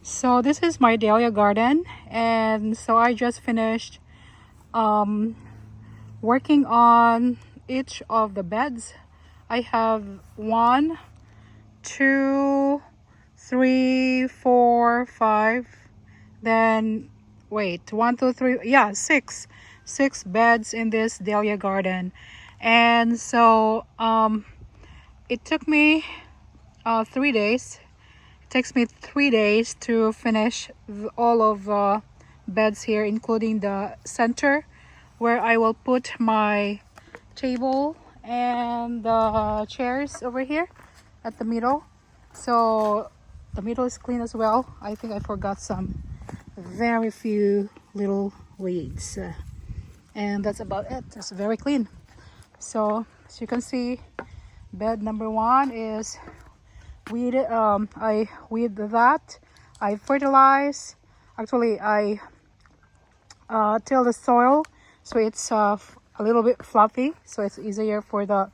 So this is my dahlia garden, and so I just finished working on each of the beds. I have 1, 2, 3, 4, 5. Then wait, 1, 2, 3. Yeah, six beds in this dahlia garden, and so it took me 3 days. It takes me 3 days to finish all of the beds here, including the center where I will put my table and the chairs over here at the middle. So the middle is clean as well. I think I forgot some very few little weeds, and that's about it. It's very clean. So as you can see, bed number 1 is weeded. I weed that. I fertilize. Actually, I till the soil so it's a little bit fluffy, so it's easier for the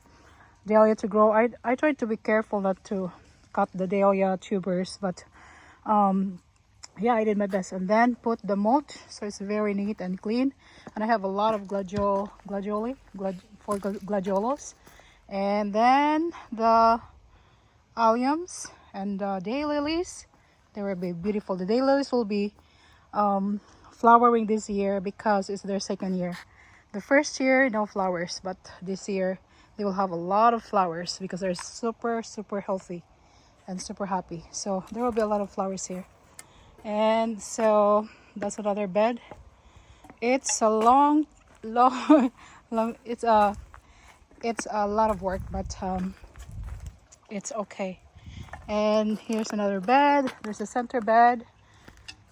dahlia to grow. I tried to be careful not to cut the dahlia tubers, but yeah, I did my best. And then put the mulch so it's very neat and clean. And I have a lot of gladiolos, and then the alliums and daylilies. They will be beautiful. The daylilies will be flowering this year because it's their second year. The first year no flowers, but this year they will have a lot of flowers because they're super healthy and super happy. So there will be a lot of flowers here. And so that's another bed. It's a long it's a lot of work, but it's okay. And here's another bed. There's a center bed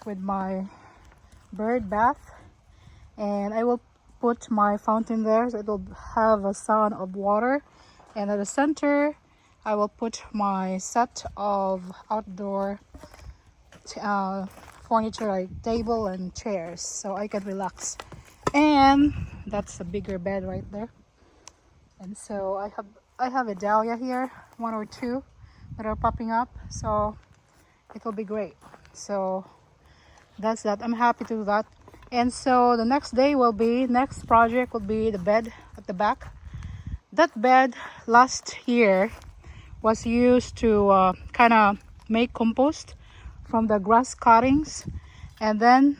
with my bird bath, and I will put my fountain there so it will have a sound of water. And at the center I will put my set of outdoor furniture like table and chairs so I can relax. And that's a bigger bed right there. And so I have a dahlia here, 1 or 2 that are popping up, so it will be great. So that's that. I'm happy to do that. And so the next project will be the bed at the back. That bed last year was used to kind of make compost from the grass cuttings. And then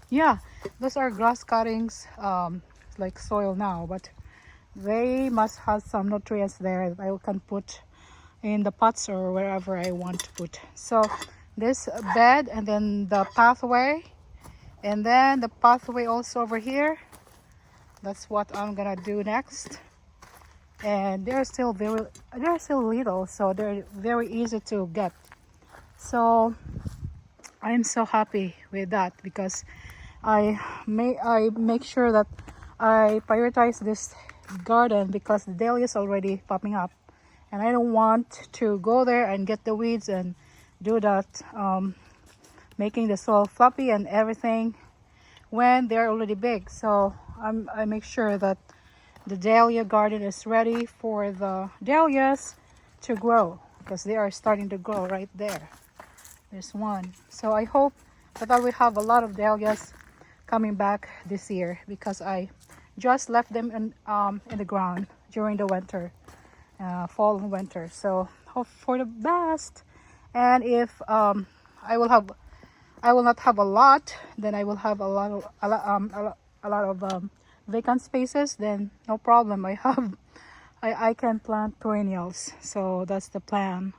yeah, those are grass cuttings, like soil now, but they must have some nutrients there that I can put in the pots or wherever I want to put. So this bed, and then the pathway, and then the pathway also over here. That's what I'm gonna do next. And they're still little, so they're very easy to get. So I'm so happy with that because I make sure that I prioritize this garden because the dahlia is already popping up, and I don't want to go there and get the weeds and do that, making the soil floppy and everything when they're already big. So I make sure that the dahlia garden is ready for the dahlias to grow because they are starting to grow right there. There's one. So I hope that I will have a lot of dahlias coming back this year because I just left them in the ground during the winter, fall and winter. So hope for the best. And if I will not have a lot, then I will have a lot of vacant spaces. Then no problem. I can plant perennials. So that's the plan,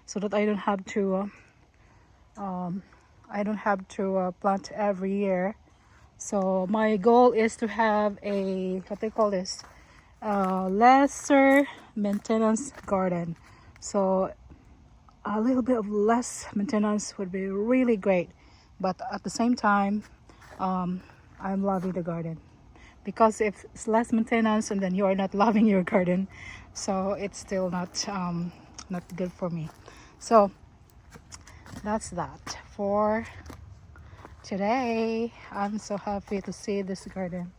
so that I don't have to plant every year. So my goal is to have a lesser maintenance garden. So a little bit of less maintenance would be really great, but at the same time I'm loving the garden, because if it's less maintenance and then you are not loving your garden, so it's still not good for me. So that's that for today. I'm so happy to see this garden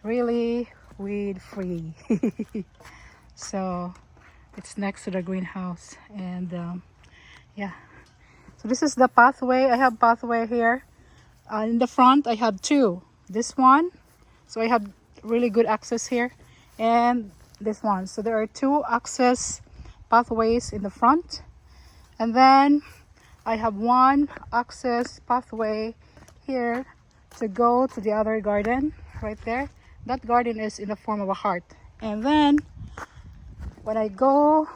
really weed free. So it's next to the greenhouse, and yeah, So this is the pathway. I have pathway here. In the front, I have two. This one, so I have really good access here, and this one. So there are two access pathways in the front, and then I have one access pathway here to go to the other garden right there. That garden is in the form of a heart. And then when I go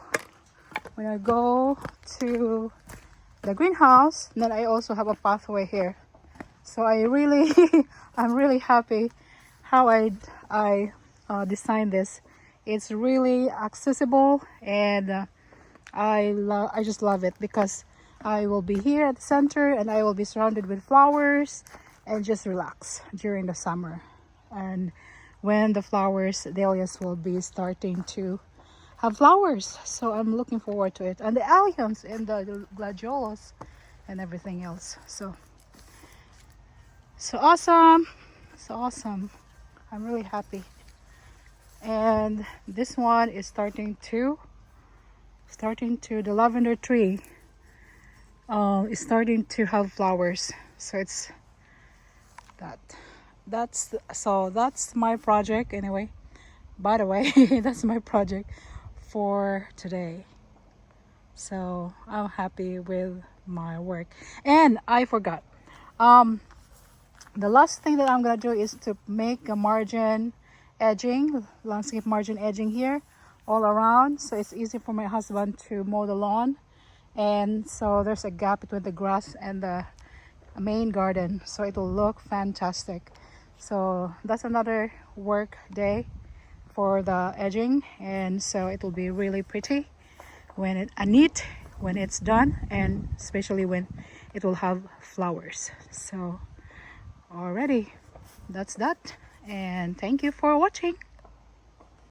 to the greenhouse, then I also have a pathway here. So I really I'm really happy how I designed this. It's really accessible, and I just love it because I will be here at the center and I will be surrounded with flowers and just relax during the summer. And when the flowers, dahlias will be starting to have flowers, so I'm looking forward to it. And the alliums and the gladiolas and everything else. So awesome, so awesome. I'm really happy. And this one is starting to the lavender tree is starting to have flowers. So it's that's my project anyway. By the way, that's my project for today. So I'm happy with my work. And I forgot, the last thing that I'm gonna do is to make a margin edging, landscape margin edging here all around, so it's easy for my husband to mow the lawn. And so there's a gap between the grass and the main garden, so it will look fantastic. So that's another work day for the edging, and so it will be really pretty when neat when it's done, and especially when it will have flowers. So already, that's that, and thank you for watching.